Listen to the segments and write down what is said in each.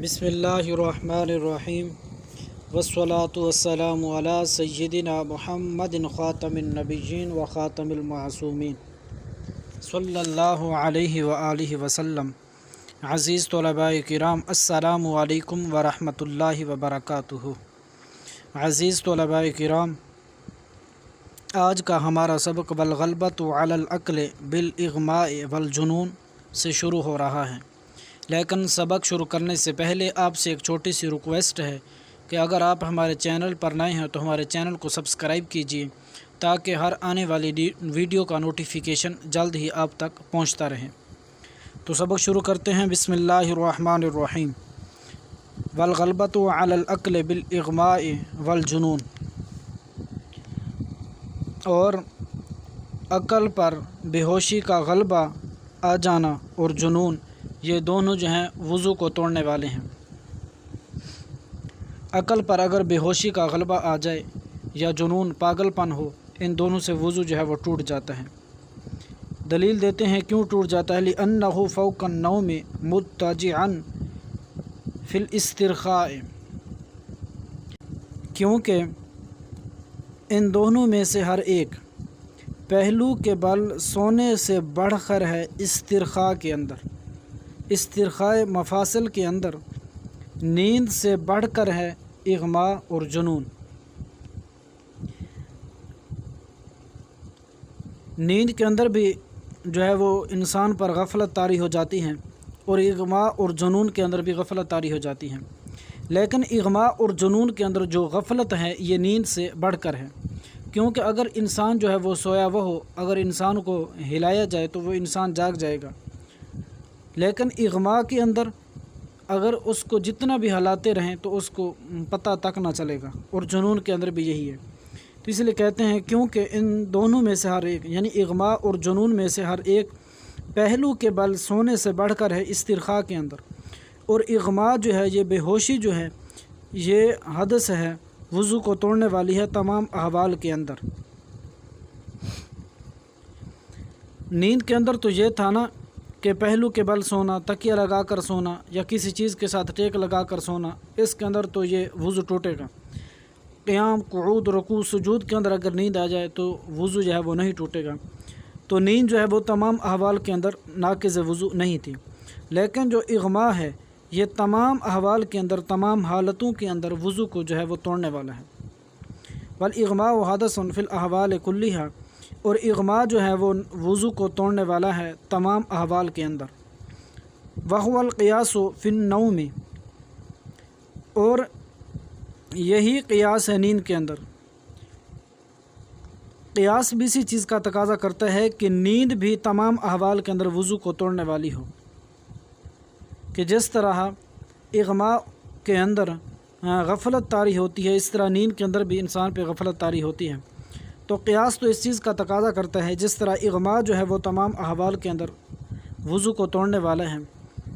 بسم اللہ الرحمن الرحیم والصلاة والسلام علی سیدنا محمد خاتم النبیین و خاتم المعصومین صلی اللہ علیہ وآلہ وسلم۔ عزیز طلباء کرام، السلام علیکم ورحمۃ اللہ وبرکاتہ۔ عزیز طلباء کرام، آج کا ہمارا سبق والغلبۃ علی العقل بالاغماء والجنون سے شروع ہو رہا ہے، لیکن سبق شروع کرنے سے پہلے آپ سے ایک چھوٹی سی ریکویسٹ ہے کہ اگر آپ ہمارے چینل پر نئے ہیں تو ہمارے چینل کو سبسکرائب کیجیے تاکہ ہر آنے والی ویڈیو کا نوٹیفیکیشن جلد ہی آپ تک پہنچتا رہے۔ تو سبق شروع کرتے ہیں۔ بسم اللہ الرحمن الرحیم۔ والغلبۃ علی العقل بالاغماء والجنون، اور عقل پر بے ہوشی کا غلبہ آ جانا اور جنون، یہ دونوں جو ہیں وضو کو توڑنے والے ہیں۔ عقل پر اگر بے ہوشی کا غلبہ آ جائے یا جنون پاگل پن ہو، ان دونوں سے وضو جو ہے وہ ٹوٹ جاتا ہے۔ دلیل دیتے ہیں کیوں ٹوٹ جاتا ہے۔ لِأَنَّهُ فَوْقَ النَّوْمِ مُتَّجِعًا فِي الْإِسْتِرْخَاءِ، کیونکہ ان دونوں میں سے ہر ایک پہلو کے بل سونے سے بڑھ کر ہے استرخاء کے اندر، استرخاء مفاصل کے اندر نیند سے بڑھ کر ہے اغماء اور جنون۔ نیند کے اندر بھی جو ہے وہ انسان پر غفلت طاری ہو جاتی ہیں، اور اغماء اور جنون کے اندر بھی غفلت طاری ہو جاتی ہیں، لیکن اغماء اور جنون کے اندر جو غفلت ہے یہ نیند سے بڑھ کر ہے، کیونکہ اگر انسان جو ہے وہ سویا وہ ہو، اگر انسان کو ہلایا جائے تو وہ انسان جاگ جائے گا، لیکن اغماء کے اندر اگر اس کو جتنا بھی ہلاتے رہیں تو اس کو پتہ تک نہ چلے گا، اور جنون کے اندر بھی یہی ہے۔ تو اس لیے کہتے ہیں کیونکہ ان دونوں میں سے ہر ایک، یعنی اغماء اور جنون میں سے ہر ایک پہلو کے بل سونے سے بڑھ کر ہے استرخاء کے اندر، اور اغماء جو ہے یہ بے ہوشی جو ہے یہ حدث ہے، وضو کو توڑنے والی ہے تمام احوال کے اندر۔ نیند کے اندر تو یہ تھا نا کہ پہلو کے بل سونا، تکیہ لگا کر سونا یا کسی چیز کے ساتھ ٹیک لگا کر سونا، اس کے اندر تو یہ وضو ٹوٹے گا۔ قیام، قعود، رکوع، سجود کے اندر اگر نیند آ جائے تو وضو جو ہے وہ نہیں ٹوٹے گا۔ تو نیند جو ہے وہ تمام احوال کے اندر ناقض وضو نہیں تھی، لیکن جو اغماء ہے یہ تمام احوال کے اندر، تمام حالتوں کے اندر وضو کو جو ہے وہ توڑنے والا ہے۔ والاغماء حدث فی الاحوال کلیہا، اور اغماء جو ہے وہ وضو کو توڑنے والا ہے تمام احوال کے اندر۔ وہو القیاس فی النوم، اور یہی قیاس ہے نیند کے اندر۔ قیاس بھی اسی چیز کا تقاضا کرتا ہے کہ نیند بھی تمام احوال کے اندر وضو کو توڑنے والی ہو، کہ جس طرح اغماء کے اندر غفلت طاری ہوتی ہے، اس طرح نیند کے اندر بھی انسان پہ غفلت طاری ہوتی ہے۔ تو قیاس تو اس چیز کا تقاضا کرتا ہے، جس طرح اغماء جو ہے وہ تمام احوال کے اندر وضو کو توڑنے والا ہے،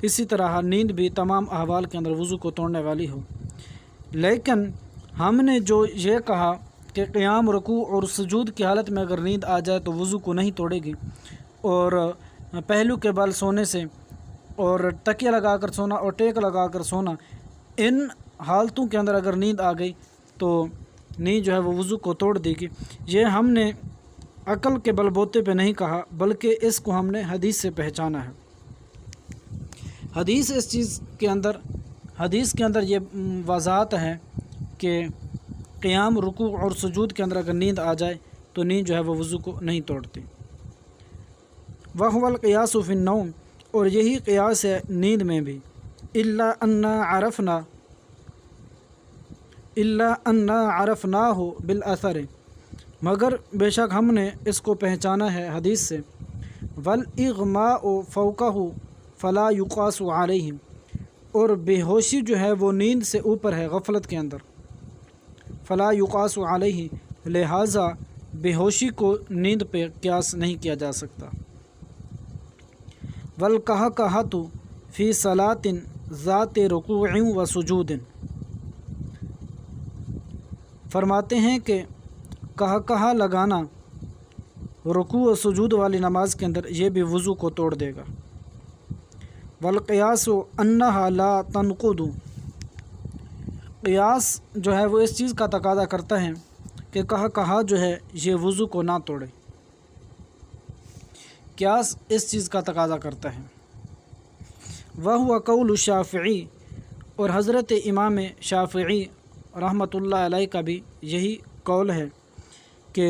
اسی طرح نیند بھی تمام احوال کے اندر وضو کو توڑنے والی ہو۔ لیکن ہم نے جو یہ کہا کہ قیام، رکوع اور سجود کی حالت میں اگر نیند آ جائے تو وضو کو نہیں توڑے گی، اور پہلو کے بل سونے سے اور تکیہ لگا کر سونا اور ٹیک لگا کر سونا، ان حالتوں کے اندر اگر نیند آ گئی تو نیند جو ہے وہ وضو کو توڑ دے گی، یہ ہم نے عقل کے بل بوتے پہ نہیں کہا، بلکہ اس کو ہم نے حدیث سے پہچانا ہے۔ حدیث اس چیز کے اندر، حدیث کے اندر یہ وضاحت ہے کہ قیام، رکوع اور سجود کے اندر اگر نیند آ جائے تو نیند جو ہے وہ وضو کو نہیں توڑتی۔ وَهُوَ الْقِيَاسُ فِي النَّوْمِ، اور یہی قیاس ہے نیند میں بھی۔ إِلَّا أَنَّا عَرَفْنَاهُ بِالْأَثَرِ، مگر بے شک ہم نے اس کو پہچانا ہے حدیث سے۔ وَالْإِغْمَاءُ فَوْقَهُ فَلَا يُقَاسُ عَلَيْهِ، اور بے ہوشی جو ہے وہ نیند سے اوپر ہے غفلت کے اندر۔ فَلَا يُقَاسُ عَلَيْهِ، لہٰذا بے ہوشی کو نیند پہ قیاس نہیں کیا جا سکتا۔ وَالْقَهْقَهَةُ فِي صَلَاةٍ ذَاتِ رُكُوعٍ وَسُجُودٍ، فرماتے ہیں کہ کہا لگانا رکوع و سجود والی نماز کے اندر یہ بھی وضو کو توڑ دے گا۔ والقیاس انہا لا تنقض، قیاس جو ہے وہ اس چیز کا تقاضا کرتا ہے کہ کہا جو ہے یہ وضو کو نہ توڑے، قیاس اس چیز کا تقاضا کرتا ہے۔ وہو قول الشافعی، اور حضرت امام شافعی رحمۃ اللہ علیہ کا بھی یہی قول ہے کہ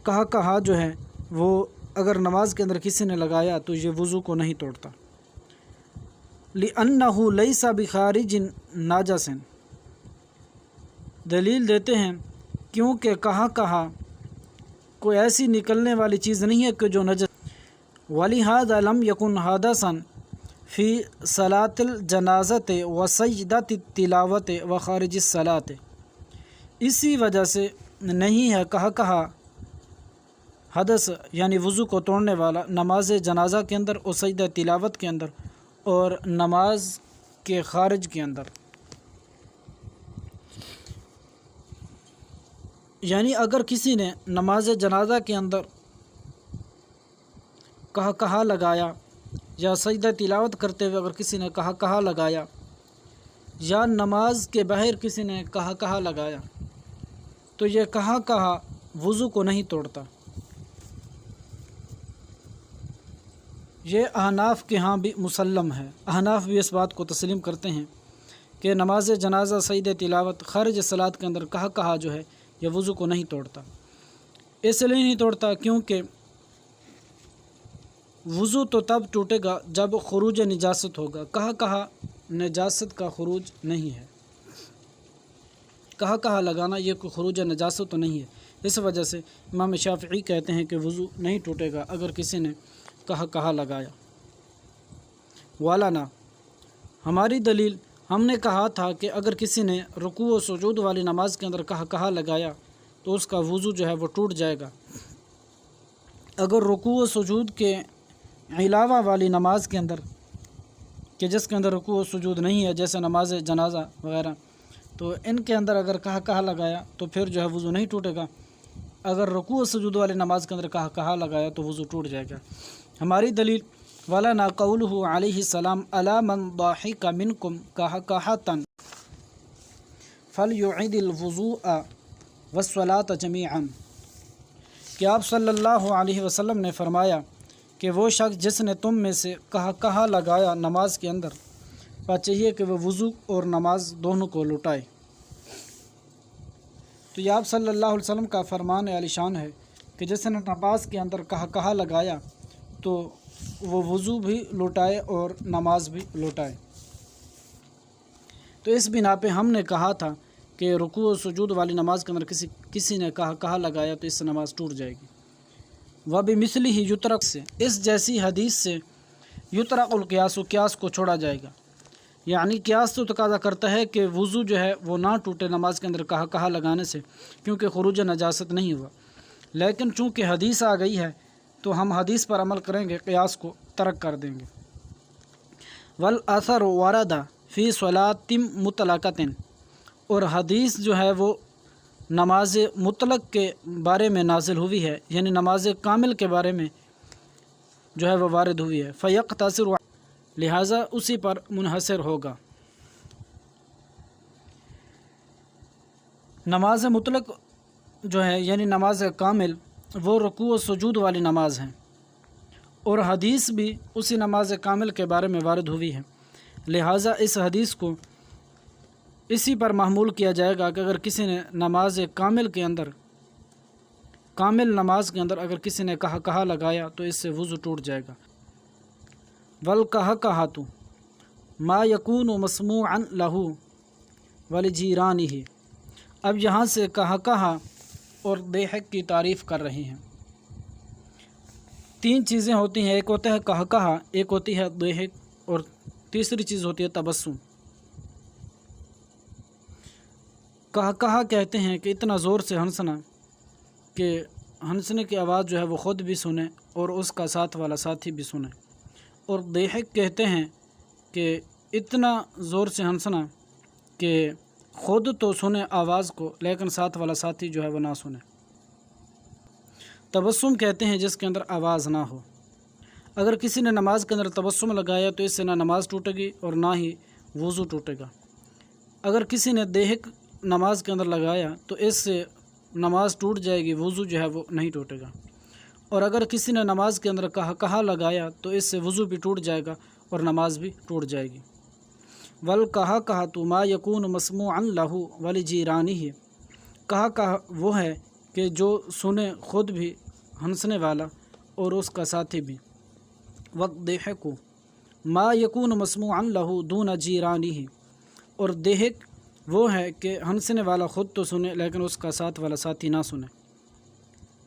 کہا جو ہے وہ اگر نماز کے اندر کسی نے لگایا تو یہ وضو کو نہیں توڑتا۔ لِأَنَّهُ لَيْسَ بِخَارِجٍ نَاجِسٍ، دلیل دیتے ہیں کیونکہ کہا کوئی ایسی نکلنے والی چیز نہیں ہے کہ جو نجس۔ وَلِهَذَا لَمْ يَكُنْ حَادَثًا فی صلاۃ الجنازۃ و سجدۃ التلاوت و خارج الصلاۃ، اسی وجہ سے نہیں ہے کہا حدث یعنی وضو کو توڑنے والا نماز جنازہ کے اندر اور سجدہ تلاوت کے اندر اور نماز کے خارج کے اندر۔ یعنی اگر کسی نے نماز جنازہ کے اندر کہا لگایا، یا سجدہ تلاوت کرتے ہوئے اگر کسی نے کہا لگایا، یا نماز کے باہر کسی نے کہا لگایا، تو یہ کہا وضو کو نہیں توڑتا۔ یہ احناف کے ہاں بھی مسلم ہے، احناف بھی اس بات کو تسلیم کرتے ہیں کہ نماز جنازہ سجدہ تلاوت خارج صلاۃ کے اندر کہا جو ہے یہ وضو کو نہیں توڑتا۔ اس لیے نہیں توڑتا کیونکہ وضو تو تب ٹوٹے گا جب خروج نجاست ہوگا، کہا نجاست کا خروج نہیں ہے، کہا لگانا یہ کوئی خروج نجاست تو نہیں ہے۔ اس وجہ سے امام شافعی کہتے ہیں کہ وضو نہیں ٹوٹے گا اگر کسی نے کہا لگایا۔ والانا، ہماری دلیل، ہم نے کہا تھا کہ اگر کسی نے رکوع و سجود والی نماز کے اندر کہا لگایا تو اس کا وضو جو ہے وہ ٹوٹ جائے گا۔ اگر رکوع و سجود کے علاوہ والی نماز کے اندر کہ جس کے اندر رکوع و سجود نہیں ہے، جیسے نماز جنازہ وغیرہ، تو ان کے اندر اگر کہا لگایا تو پھر جو ہے وضو نہیں ٹوٹے گا۔ اگر رکوع و سجود والی نماز کے اندر کہا لگایا تو وضو ٹوٹ جائے گا۔ ہماری دلیل وَلَنَا قَوْلُهُ علیہ السلام عَلَى مَنْ ضَحِكَ مِنْكُمْ كَهَّةً فَلْيُعِدِ الْوُضُوءَ وَالصَّلَاةَ جَمِيعًا، کہ آپ صلی اللہ علیہ وسلم نے فرمایا کہ وہ شخص جس نے تم میں سے کہا لگایا نماز کے اندر، پس چاہیے کہ وہ وضو اور نماز دونوں کو لوٹائے۔ تو یہ آپ صلی اللہ علیہ وسلم کا فرمان عالی شان ہے کہ جس نے نماز کے اندر کہا لگایا تو وہ وضو بھی لوٹائے اور نماز بھی لوٹائے۔ تو اس بنا پہ ہم نے کہا تھا کہ رکوع و سجود والی نماز کے اندر کسی نے کہا لگایا تو اس سے نماز ٹوٹ جائے گی۔ وَبِمِثْلِهِ یترک، سے اس جیسی حدیث سے یترک القیاس، قیاس کو چھوڑا جائے گا۔ یعنی قیاس تو تقاضا کرتا ہے کہ وضو جو ہے وہ نہ ٹوٹے نماز کے اندر کہا لگانے سے، کیونکہ خروج نجاست نہیں ہوا، لیکن چونکہ حدیث آ گئی ہے تو ہم حدیث پر عمل کریں گے، قیاس کو ترک کر دیں گے۔ والآثر وارد فی صلاۃ مطلقۃ، اور حدیث جو ہے وہ نماز مطلق کے بارے میں نازل ہوئی ہے، یعنی نماز کامل کے بارے میں جو ہے وہ وارد ہوئی ہے۔ فیقتصر، لہٰذا اسی پر منحصر ہوگا۔ نماز مطلق جو ہے یعنی نماز کامل، وہ رکوع و سجود والی نماز ہے، اور حدیث بھی اسی نماز کامل کے بارے میں وارد ہوئی ہے، لہٰذا اس حدیث کو اسی پر محمول کیا جائے گا کہ اگر کسی نے نماز کامل نماز کے اندر اگر کسی نے کہا لگایا تو اس سے وضو ٹوٹ جائے گا۔ وَالْقَهْقَهَةُ مَا يَكُونُ مَسْمُوعًا لَهُ وَلِجِيرَانِهِ، اب یہاں سے کہا اور ضحک کی تعریف کر رہے ہیں۔ تین چیزیں ہوتی ہیں، ایک ہوتا ہے کہا، ایک ہوتی ہے ضحک، اور تیسری چیز ہوتی ہے تبسم۔ کہا کہتے ہیں کہ اتنا زور سے ہنسنا کہ ہنسنے کی آواز جو ہے وہ خود بھی سنے اور اس کا ساتھ والا ساتھی بھی سنے، اور ضحک کہتے ہیں کہ اتنا زور سے ہنسنا کہ خود تو سنے آواز کو لیکن ساتھ والا ساتھی جو ہے وہ نہ سنے۔ تبسم کہتے ہیں جس کے اندر آواز نہ ہو۔ اگر کسی نے نماز کے اندر تبسم لگایا تو اس سے نہ نماز ٹوٹے گی اور نہ ہی وضو ٹوٹے گا۔ اگر کسی نے دیہک نماز کے اندر لگایا تو اس سے نماز ٹوٹ جائے گی، وضو جو ہے وہ نہیں ٹوٹے گا۔ اور اگر کسی نے نماز کے اندر کہا لگایا تو اس سے وضو بھی ٹوٹ جائے گا اور نماز بھی ٹوٹ جائے گی۔ کہا تو ما یکون مسموعا لہ ولجیرانہ، کہا وہ ہے کہ جو سنے خود بھی ہنسنے والا اور اس کا ساتھی بھی۔ والضحک ما یکون مسموعا لہ دون جیرانہ، اور ضحک وہ ہے کہ ہنسنے والا خود تو سنے لیکن اس کا ساتھ والا ساتھی نہ سنے۔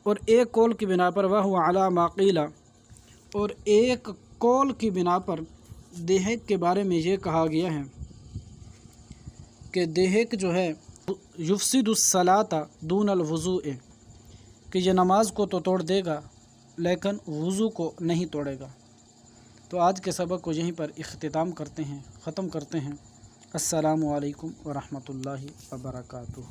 اور ایک قول کی بنا پر وَهُوَ عَلَى مَا قِيلَ، اور ایک قول کی بنا پر ضحک کے بارے میں یہ کہا گیا ہے کہ ضحک جو ہے یفسد الصلاۃ دون الوضوء، کہ یہ نماز کو تو توڑ دے گا لیکن وضو کو نہیں توڑے گا۔ تو آج کے سبق کو یہیں پر اختتام کرتے ہیں، ختم کرتے ہیں۔ السلام علیکم ورحمۃ اللہ وبرکاتہ۔